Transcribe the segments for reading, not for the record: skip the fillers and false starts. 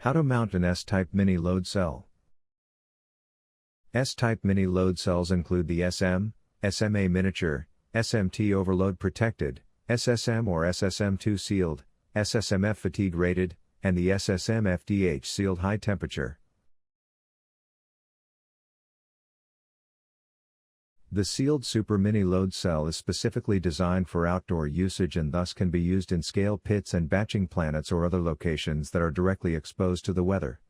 How to mount an S-type mini load cell. S-type mini load cells include the SM, SMA miniature, SMT overload protected, SSM or SSM2 sealed, SSMF fatigue rated, and the SSM-FDH sealed high temperature. The sealed super mini load cell is specifically designed for outdoor usage and thus can be used in scale pits and batching planets or other locations that are directly exposed to the weather.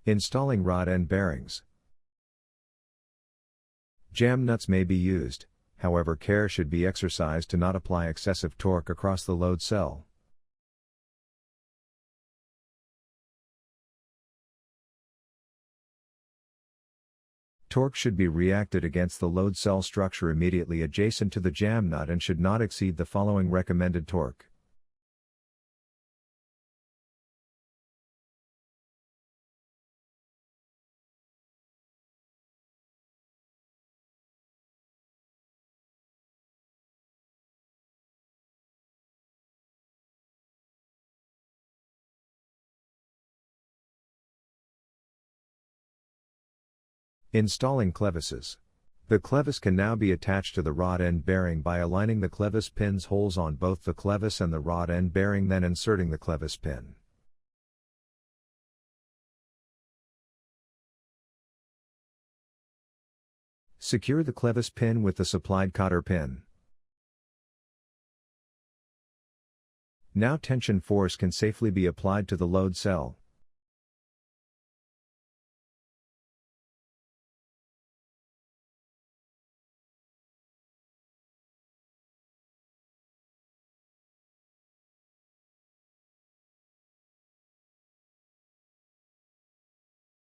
Installing rod end bearings. Jam nuts may be used, however care should be exercised to not apply excessive torque across the load cell. Torque should be reacted against the load cell structure immediately adjacent to the jam nut and should not exceed the following recommended torque. Installing clevises. The clevis can now be attached to the rod end bearing by aligning the clevis pins holes on both the clevis and the rod end bearing, then inserting the clevis pin. Secure the clevis pin with the supplied cotter pin. Now tension force can safely be applied to the load cell.